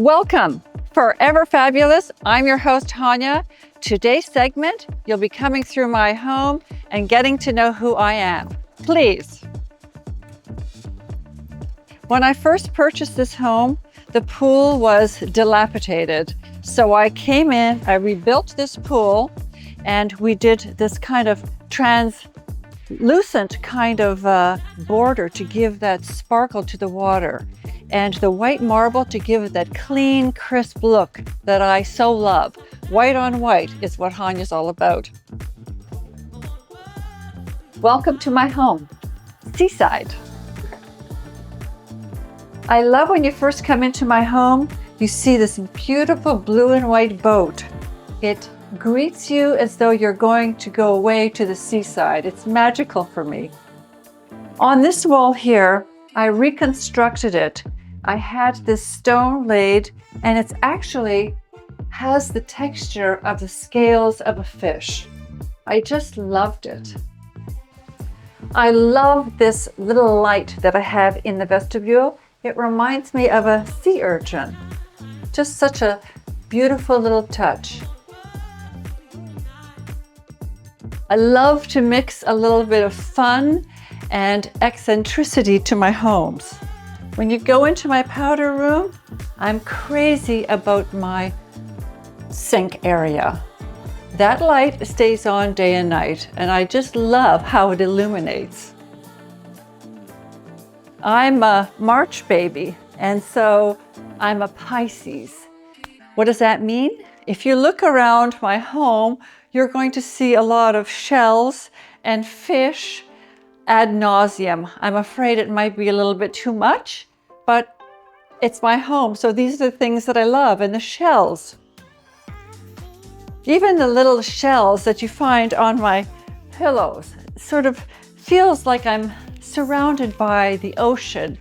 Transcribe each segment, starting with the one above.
Welcome, Forever Fabulous. I'm your host, Hanya. Today's segment, you'll be coming through my home and getting to know who I am. Please. When I first purchased this home, the pool was dilapidated. So I came in, I rebuilt this pool, and we did this kind of translucent kind of border to give that sparkle to the water, and the white marble to give it that clean, crisp look that I so love. White on white is what Hanya's all about. Welcome to my home, Seaside. I love when you first come into my home, you see this beautiful blue and white boat. It greets you as though you're going to go away to the seaside. It's magical for me. On this wall here, I reconstructed it. I had this stone laid, and it actually has the texture of the scales of a fish. I just loved it. I love this little light that I have in the vestibule. It reminds me of a sea urchin. Just such a beautiful little touch. I love to mix a little bit of fun and eccentricity to my homes. When you go into my powder room, I'm crazy about my sink area. That light stays on day and night, and I just love how it illuminates. I'm a March baby, and so I'm a Pisces. What does that mean? If you look around my home, you're going to see a lot of shells and fish ad nauseum. I'm afraid it might be a little bit too much, but it's my home. So these are the things that I love, and the shells. Even the little shells that you find on my pillows sort of feels like I'm surrounded by the ocean.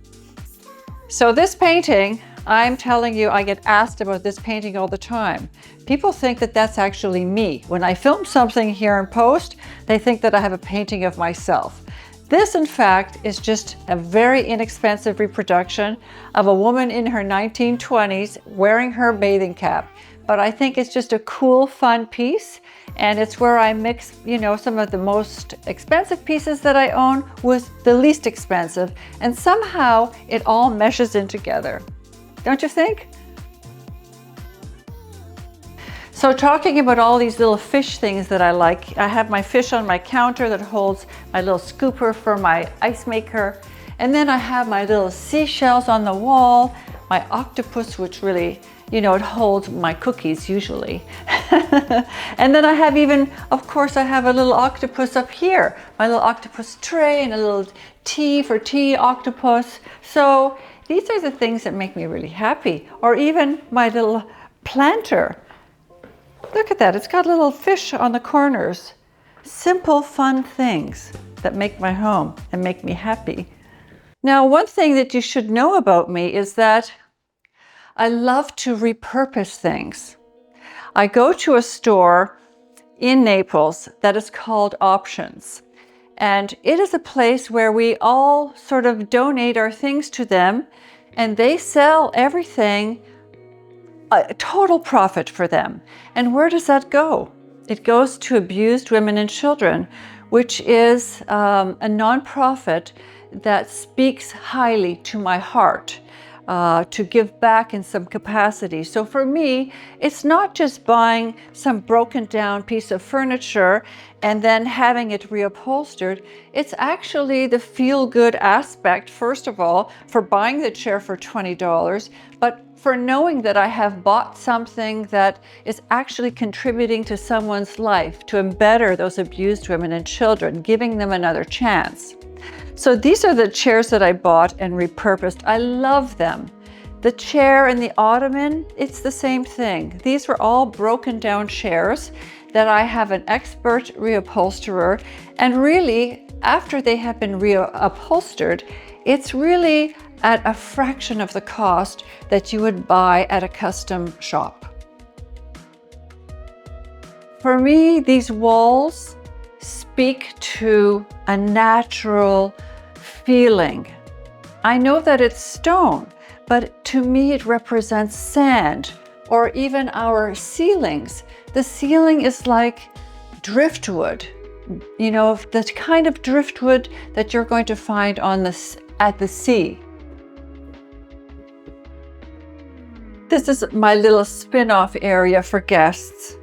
So this painting, I'm telling you, I get asked about this painting all the time. People think that that's actually me. When I film something here in post, they think that I have a painting of myself. This, in fact, is just a very inexpensive reproduction of a woman in her 1920s wearing her bathing cap. But I think it's just a cool, fun piece. And it's where I mix, some of the most expensive pieces that I own with the least expensive. And somehow it all meshes in together. Don't you think? So talking about all these little fish things that I like, I have my fish on my counter that holds my little scooper for my ice maker. And then I have my little seashells on the wall, my octopus, which really, it holds my cookies usually. And then I have of course, I have a little octopus up here, my little octopus tray, and a little T for tea octopus. So these are the things that make me really happy. Or even my little planter. Look at that, it's got little fish on the corners. Simple, fun things that make my home and make me happy. Now, one thing that you should know about me is that I love to repurpose things. I go to a store in Naples that is called Options. And it is a place where we all sort of donate our things to them, and they sell everything, a total profit for them. And where does that go? It goes to abused women and children, which is a nonprofit that speaks highly to my heart. To give back in some capacity. So for me, it's not just buying some broken down piece of furniture and then having it reupholstered. It's actually the feel-good aspect, first of all, for buying the chair for $20, but for knowing that I have bought something that is actually contributing to someone's life to better those abused women and children, giving them another chance. So these are the chairs that I bought and repurposed. I love them. The chair and the ottoman, it's the same thing. These were all broken down chairs that I have an expert reupholsterer. And really, after they have been reupholstered, it's really at a fraction of the cost that you would buy at a custom shop. For me, these walls speak to a natural feeling. I know that it's stone, but to me it represents sand, or even our ceilings. The ceiling is like driftwood, you know, the kind of driftwood that you're going to find at the sea. This is my little spin-off area for guests.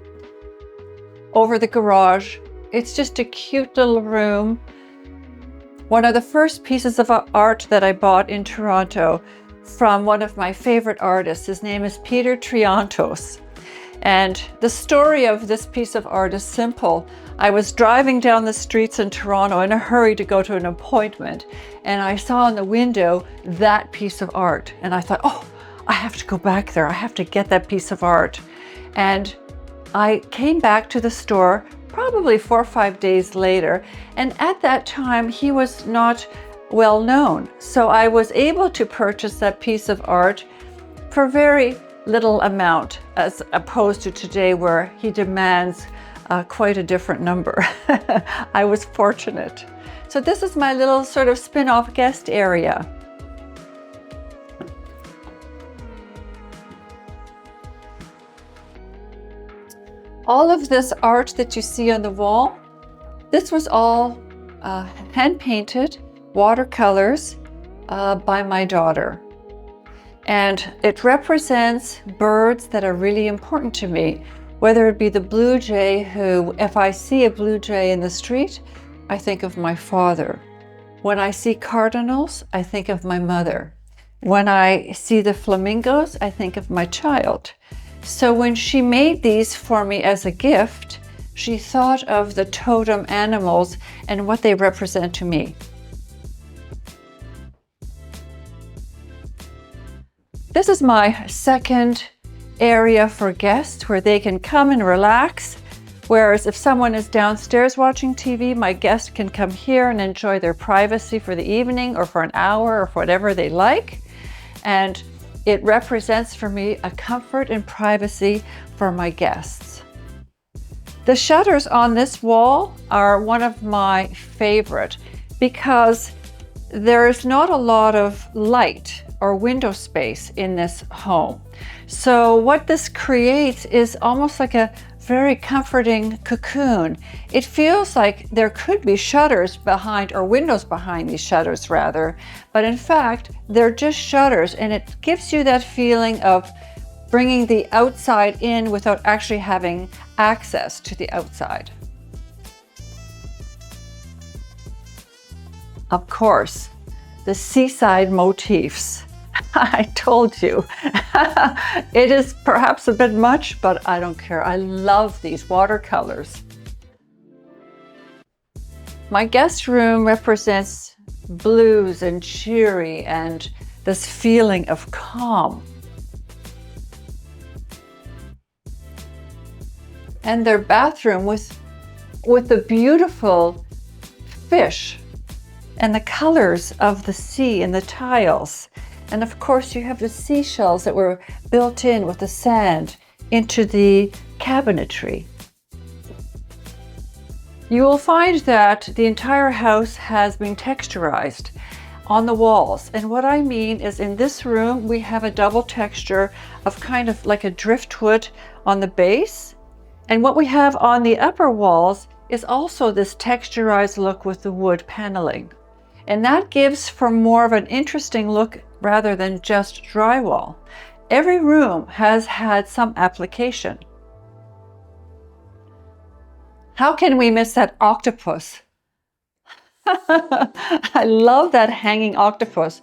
Over the garage, it's just a cute little room. One of the first pieces of art that I bought in Toronto from one of my favorite artists. His name is Peter Triantos. And the story of this piece of art is simple. I was driving down the streets in Toronto in a hurry to go to an appointment, and I saw in the window that piece of art. And I thought, oh, I have to go back there. I have to get that piece of art. And I came back to the store probably 4 or 5 days later. And at that time, he was not well known. So I was able to purchase that piece of art for very little amount, as opposed to today where he demands quite a different number. I was fortunate. So this is my little sort of spin-off guest area. All of this art that you see on the wall, this was all hand-painted watercolors by my daughter. And it represents birds that are really important to me, whether it be the blue jay, who, if I see a blue jay in the street, I think of my father. When I see cardinals, I think of my mother. When I see the flamingos, I think of my child. So when she made these for me as a gift, she thought of the totem animals and what they represent to me. This is my second area for guests where they can come and relax. Whereas if someone is downstairs watching TV, my guest can come here and enjoy their privacy for the evening or for an hour or for whatever they like. And it represents for me a comfort and privacy for my guests. The shutters on this wall are one of my favorite because there is not a lot of light or window space in this home. So what this creates is almost like a very comforting cocoon. It feels like there could be shutters behind, or windows behind these shutters rather, but in fact, they're just shutters, and it gives you that feeling of bringing the outside in without actually having access to the outside. Of course, the seaside motifs. I told you. It is perhaps a bit much, but I don't care. I love these watercolors. My guest room represents blues and cheery and this feeling of calm. And their bathroom with the beautiful fish and the colors of the sea and the tiles. And of course, you have the seashells that were built in with the sand into the cabinetry. You will find that the entire house has been texturized on the walls. And what I mean is, in this room, we have a double texture of kind of like a driftwood on the base. And what we have on the upper walls is also this texturized look with the wood paneling. And that gives for more of an interesting look rather than just drywall. Every room has had some application. How can we miss that octopus? I love that hanging octopus.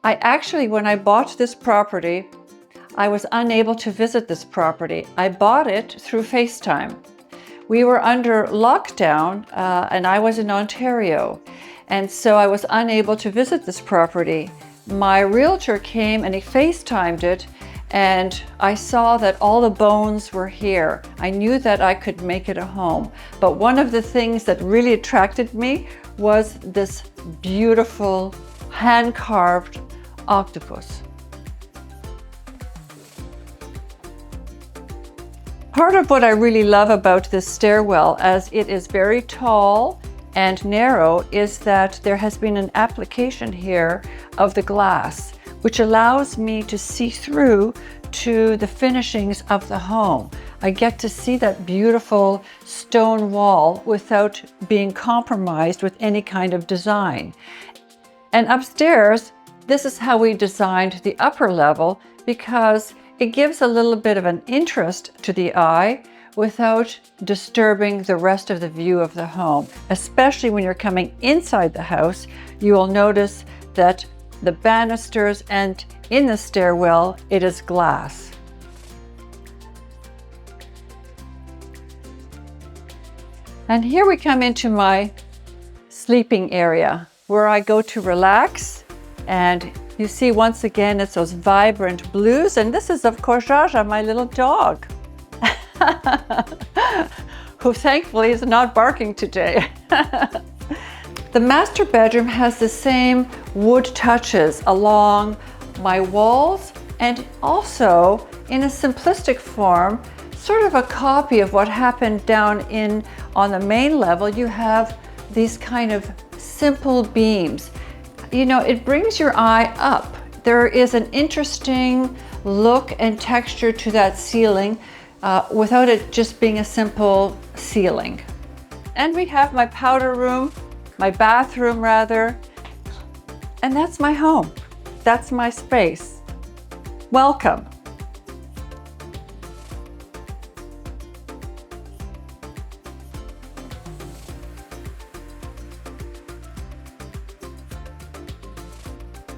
I actually, when I bought this property, I was unable to visit this property. I bought it through FaceTime. We were under lockdown and I was in Ontario. And so I was unable to visit this property. My realtor came and he FaceTimed it, and I saw that all the bones were here. I knew that I could make it a home. But one of the things that really attracted me was this beautiful hand-carved octopus. Part of what I really love about this stairwell, as it is very tall and narrow, is that there has been an application here of the glass, which allows me to see through to the finishings of the home. I get to see that beautiful stone wall without being compromised with any kind of design. And upstairs, this is how we designed the upper level, because it gives a little bit of an interest to the eye without disturbing the rest of the view of the home. Especially when you're coming inside the house, you will notice that the banisters and in the stairwell, it is glass. And here we come into my sleeping area where I go to relax. And you see, once again, it's those vibrant blues. And this is, of course, Jaja, my little dog, who thankfully is not barking today. The master bedroom has the same wood touches along my walls, and also in a simplistic form, sort of a copy of what happened down in on the main level. You have these kind of simple beams. You know, it brings your eye up. There is an interesting look and texture to that ceiling without it just being a simple ceiling. And we have my powder room, my bathroom rather, and that's my home. That's my space. Welcome.